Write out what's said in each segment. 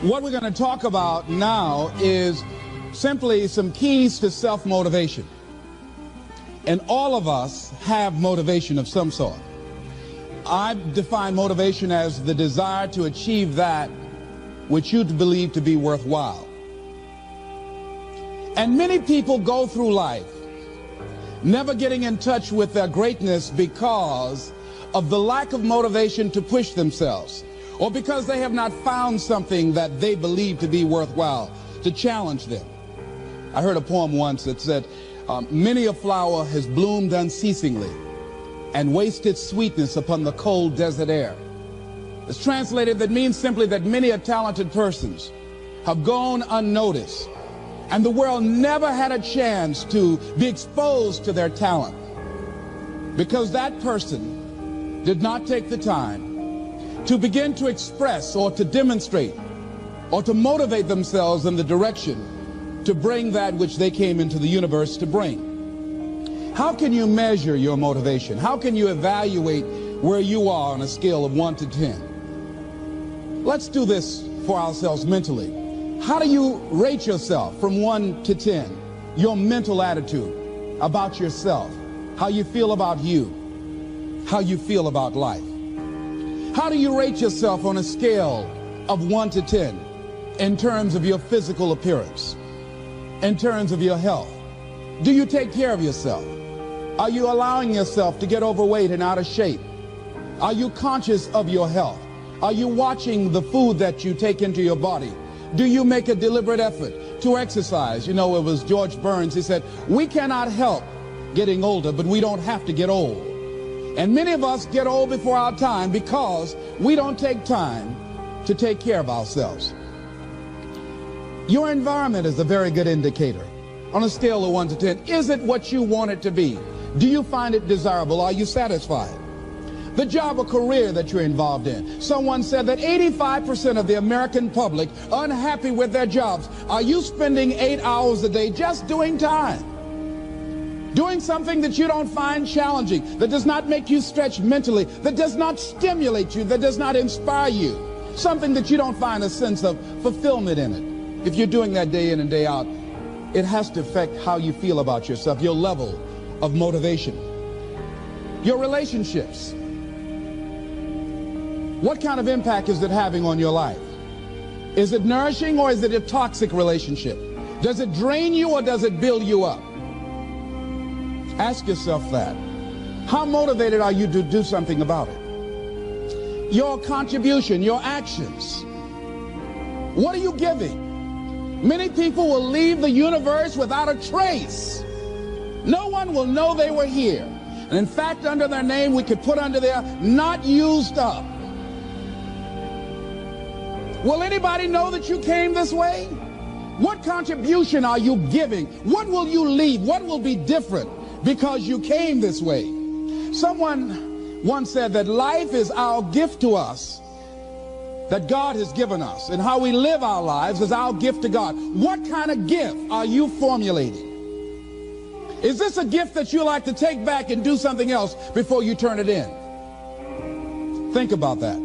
What we're going to talk about now is simply some keys to self-motivation. And all of us have motivation of some sort. I define motivation as the desire to achieve that which you believe to be worthwhile. And many people go through life never getting in touch with their greatness because of the lack of motivation to push themselves, or because they have not found something that they believe to be worthwhile to challenge them. I heard a poem once that said, many a flower has bloomed unceasingly and wasted sweetness upon the cold desert air. It's translated, that means simply that many a talented persons have gone unnoticed, and the world never had a chance to be exposed to their talent because that person did not take the time to begin to express or to demonstrate or to motivate themselves in the direction to bring that which they came into the universe to bring. How can you measure your motivation? How can you evaluate where you are on a scale of 1 to 10? Let's do this for ourselves mentally. How do you rate yourself from 1 to 10? Your mental attitude about yourself, how you feel about you, how you feel about life. How do you rate yourself on a scale of 1 to 10 in terms of your physical appearance, in terms of your health? Do you take care of yourself? Are you allowing yourself to get overweight and out of shape? Are you conscious of your health? Are you watching the food that you take into your body? Do you make a deliberate effort to exercise? You know, it was George Burns. He said, we cannot help getting older, but we don't have to get old. And many of us get old before our time because we don't take time to take care of ourselves. Your environment is a very good indicator. On a scale of 1 to 10, is it what you want it to be? Do you find it desirable? Are you satisfied? The job or career that you're involved in. Someone said that 85% of the American public are unhappy with their jobs. Are you spending 8 hours a day just doing time? Doing something that you don't find challenging, that does not make you stretch mentally, that does not stimulate you, that does not inspire you. Something that you don't find a sense of fulfillment in it. If you're doing that day in and day out, it has to affect how you feel about yourself, your level of motivation. Your relationships. What kind of impact is it having on your life? Is it nourishing or is it a toxic relationship? Does it drain you or does it build you up? Ask yourself that. How motivated are you to do something about it? Your contribution, your actions. What are you giving? Many people will leave the universe without a trace. No one will know they were here. And in fact, under their name, we could put under there, not used up. Will anybody know that you came this way? What contribution are you giving? What will you leave? What will be different because you came this way? Someone once said that life is our gift to us that God has given us, and how we live our lives is our gift to God. What kind of gift are you formulating? Is this a gift that you like to take back and do something else before you turn it in? Think about that.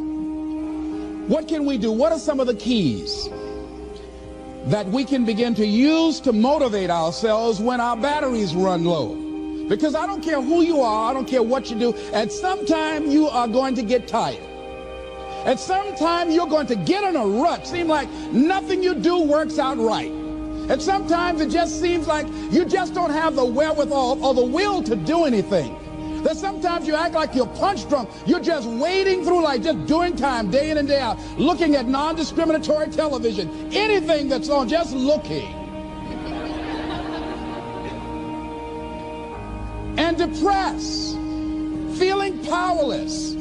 What can we do? What are some of the keys that we can begin to use to motivate ourselves when our batteries run low? Because I don't care who you are, I don't care what you do, at some time you are going to get tired. At some time you're going to get in a rut. Seem like nothing you do works out right. And sometimes it just seems like you just don't have the wherewithal or the will to do anything. That sometimes you act like you're punch drunk. You're just wading through life, just doing time day in and day out, looking at non-discriminatory television, anything that's on, just looking. And depressed, feeling powerless,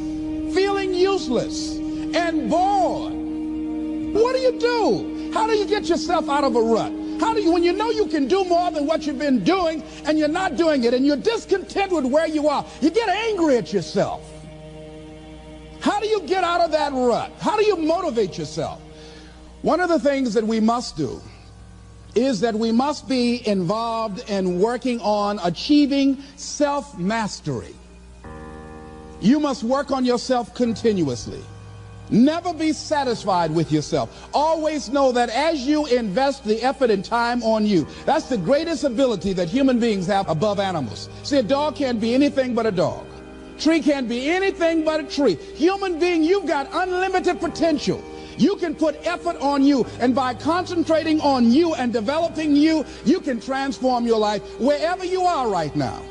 feeling useless, and bored. What do you do? How do you get yourself out of a rut? How do you, when you know you can do more than what you've been doing and you're not doing it and you're discontent with where you are, you get angry at yourself. How do you get out of that rut? How do you motivate yourself? One of the things that we must do is that we must be involved in working on achieving self-mastery. You must work on yourself continuously. Never be satisfied with yourself. Always know that as you invest the effort and time on you, that's the greatest ability that human beings have above animals. See, a dog can't be anything but a dog. Tree can't be anything but a tree. Human being, you've got unlimited potential. You can put effort on you, and by concentrating on you and developing you, you can transform your life wherever you are right now.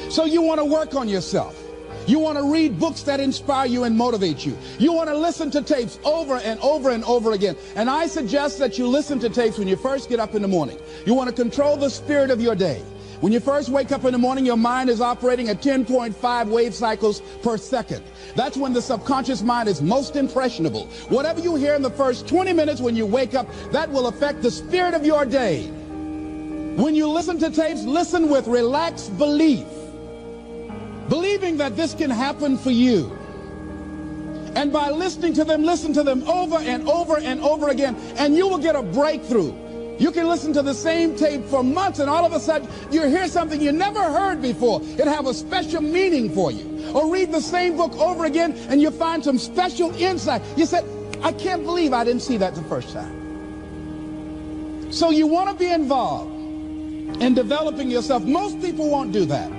So you want to work on yourself. You want to read books that inspire you and motivate you. You want to listen to tapes over and over and over again. And I suggest that you listen to tapes when you first get up in the morning. You want to control the spirit of your day. When you first wake up in the morning, your mind is operating at 10.5 wave cycles per second. That's when the subconscious mind is most impressionable. Whatever you hear in the first 20 minutes when you wake up, that will affect the spirit of your day. When you listen to tapes, listen with relaxed belief, believing that this can happen for you. And by listening to them, listen to them over and over and over again, and you will get a breakthrough. You can listen to the same tape for months, and all of a sudden you hear something you never heard before. It have a special meaning for you. Or read the same book over again, and you find some special insight. You said, I can't believe I didn't see that the first time. So you want to be involved in developing yourself. Most people won't do that.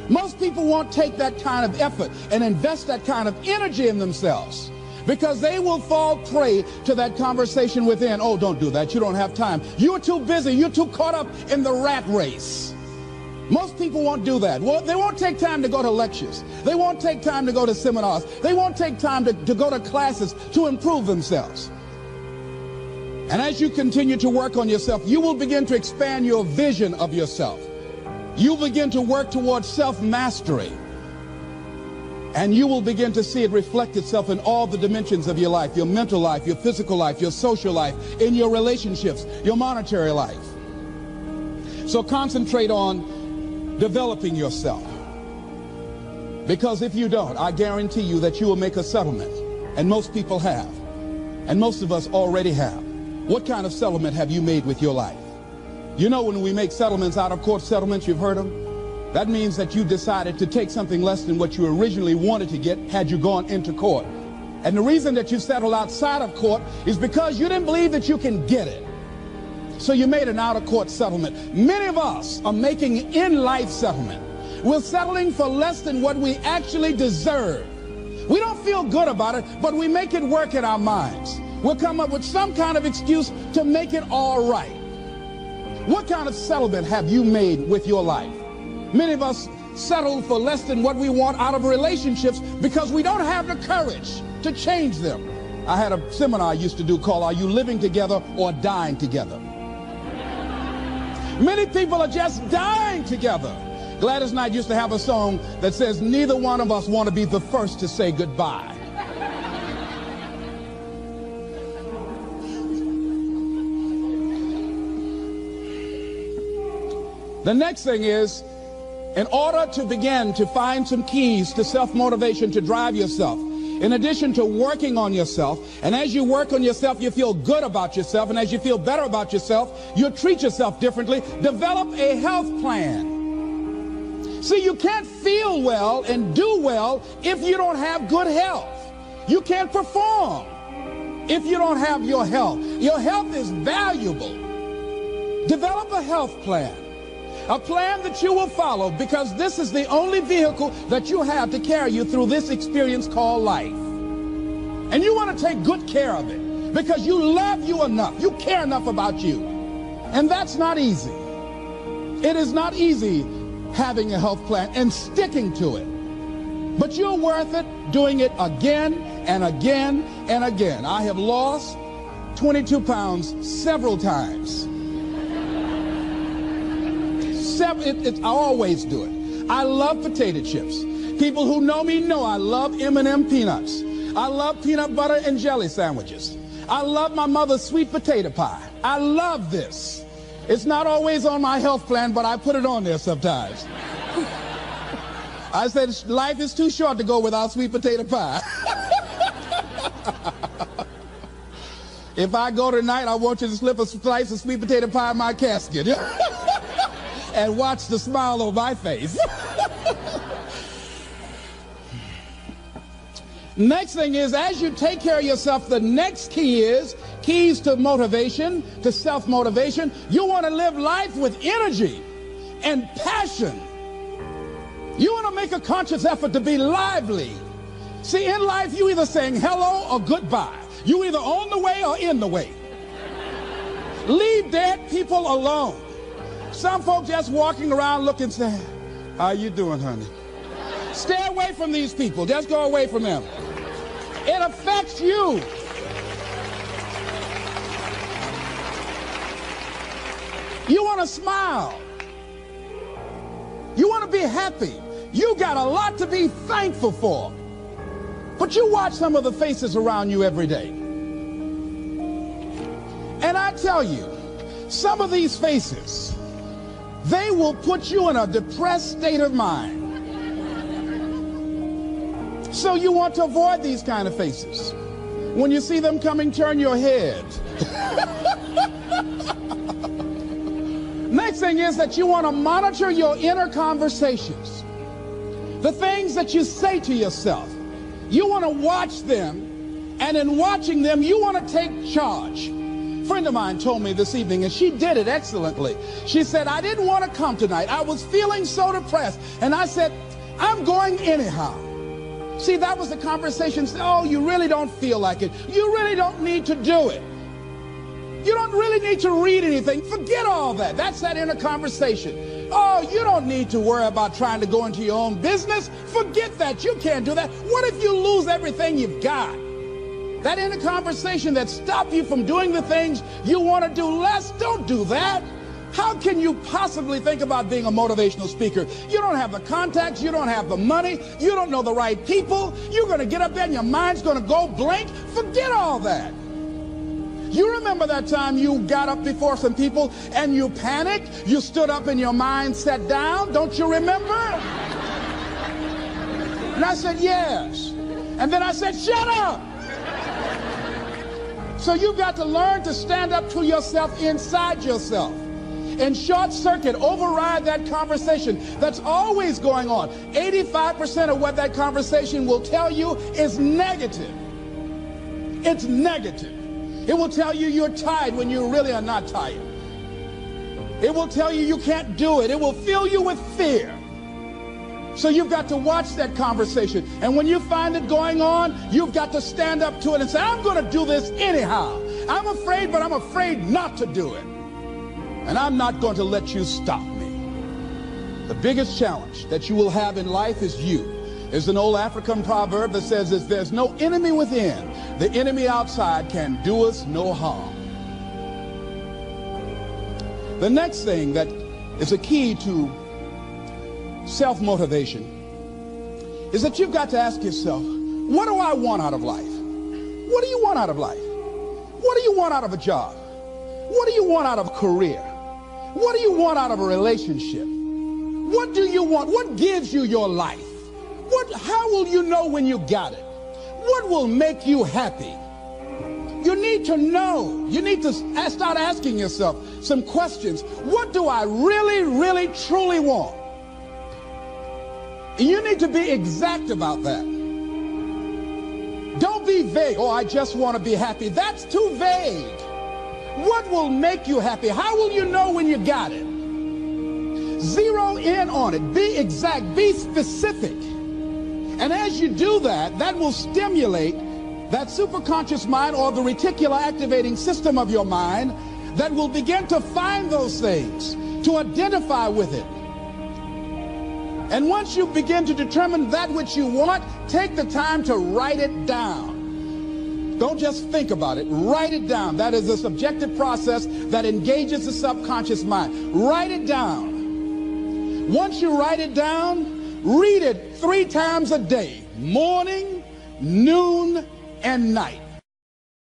Most people won't take that kind of effort and invest that kind of energy in themselves, because they will fall prey to that conversation within. Oh, don't do that. You don't have time. You're too busy. You're too caught up in the rat race. Most people won't do that. Well, they won't take time to go to lectures. They won't take time to go to seminars. They won't take time to go to classes to improve themselves. And as you continue to work on yourself, you will begin to expand your vision of yourself. You begin to work towards self-mastery. And you will begin to see it reflect itself in all the dimensions of your life, your mental life, your physical life, your social life, in your relationships, your monetary life. So concentrate on developing yourself. Because if you don't, I guarantee you that you will make a settlement. And most people have. And most of us already have. What kind of settlement have you made with your life? You know, when we make settlements, out of court settlements, you've heard them? That means that you decided to take something less than what you originally wanted to get had you gone into court. And the reason that you settled outside of court is because you didn't believe that you can get it. So you made an out-of-court settlement. Many of us are making in-life settlement. We're settling for less than what we actually deserve. We don't feel good about it, but we make it work in our minds. We'll come up with some kind of excuse to make it all right. What kind of settlement have you made with your life? Many of us settle for less than what we want out of relationships because we don't have the courage to change them. I had a seminar I used to do called Are You Living Together or Dying Together? Many people are just dying together. Gladys Knight used to have a song that says, neither one of us want to be the first to say goodbye. The next thing is, in order to begin to find some keys to self-motivation to drive yourself, in addition to working on yourself, and as you work on yourself, you feel good about yourself, and as you feel better about yourself, you treat yourself differently. Develop a health plan. See, you can't feel well and do well if you don't have good health. You can't perform if you don't have your health. Your health is valuable. Develop a health plan. A plan that you will follow, because this is the only vehicle that you have to carry you through this experience called life. And you want to take good care of it because you love you enough. You care enough about you. And that's not easy. It is not easy having a health plan and sticking to it. But you're worth it doing it again and again and again. I have lost 22 pounds several times. I always do it. I love potato chips. People who know me know I love M&M peanuts. I love peanut butter and jelly sandwiches. I love my mother's sweet potato pie. I love this. It's not always on my health plan, but I put it on there sometimes. I said life is too short to go without sweet potato pie. If I go tonight, I want you to slip a slice of sweet potato pie in my casket. And watch the smile on my face. Next thing is, as you take care of yourself, the next key is keys to motivation, to self-motivation. You want to live life with energy and passion. You want to make a conscious effort to be lively. See, in life, you either saying hello or goodbye. You either on the way or in the way. Leave dead people alone. Some folks just walking around looking, saying, how you doing, honey? Stay away from these people. Just go away from them. It affects you. You want to smile. You want to be happy. You got a lot to be thankful for. But you watch some of the faces around you every day. And I tell you, some of these faces, they will put you in a depressed state of mind. So you want to avoid these kind of faces. When you see them coming, turn your head. Next thing is that you want to monitor your inner conversations. The things that you say to yourself. You want to watch them, and in watching them, you want to take charge. A friend of mine told me this evening, and she did it excellently. She said, I didn't want to come tonight. I was feeling so depressed. And I said, I'm going anyhow. See, that was the conversation. Oh, you really don't feel like it. You really don't need to do it. You don't really need to read anything. Forget all that. That's that inner conversation. Oh, you don't need to worry about trying to go into your own business. Forget that. You can't do that. What if you lose everything you've got? That inner conversation that stops you from doing the things you want to do less, don't do that. How can you possibly think about being a motivational speaker? You don't have the contacts, you don't have the money, you don't know the right people. You're going to get up there and your mind's going to go blank. Forget all that. You remember that time you got up before some people and you panicked? You stood up and your mind sat down? Don't you remember? And I said, yes. And then I said, shut up. So you've got to learn to stand up to yourself inside yourself. And short circuit, override that conversation that's always going on. 85% of what that conversation will tell you is negative. It's negative. It will tell you you're tired when you really are not tired. It will tell you you can't do it. It will fill you with fear. So you've got to watch that conversation. And when you find it going on, you've got to stand up to it and say, I'm going to do this anyhow. I'm afraid, but I'm afraid not to do it. And I'm not going to let you stop me. The biggest challenge that you will have in life is you. There's an old African proverb that says, if there's no enemy within, the enemy outside can do us no harm. The next thing that is a key to self-motivation is that you've got to ask yourself, what do I want out of life? What do you want out of life? What do you want out of a job? What do you want out of a career? What do you want out of a relationship? What do you want? What gives you your life? How will you know when you got it? What will make you happy? You need to know. You need to start asking yourself some questions. What do I really, really, truly want? You need to be exact about that. Don't be vague. Oh, I just want to be happy. That's too vague. What will make you happy? How will you know when you got it? Zero in on it. Be exact. Be specific. And as you do that, that will stimulate that superconscious mind or the reticular activating system of your mind that will begin to find those things, to identify with it. And once you begin to determine that which you want, take the time to write it down. Don't just think about it. Write it down. That is a subjective process that engages the subconscious mind. Write it down. Once you write it down, read it 3 times a day, morning, noon, and night.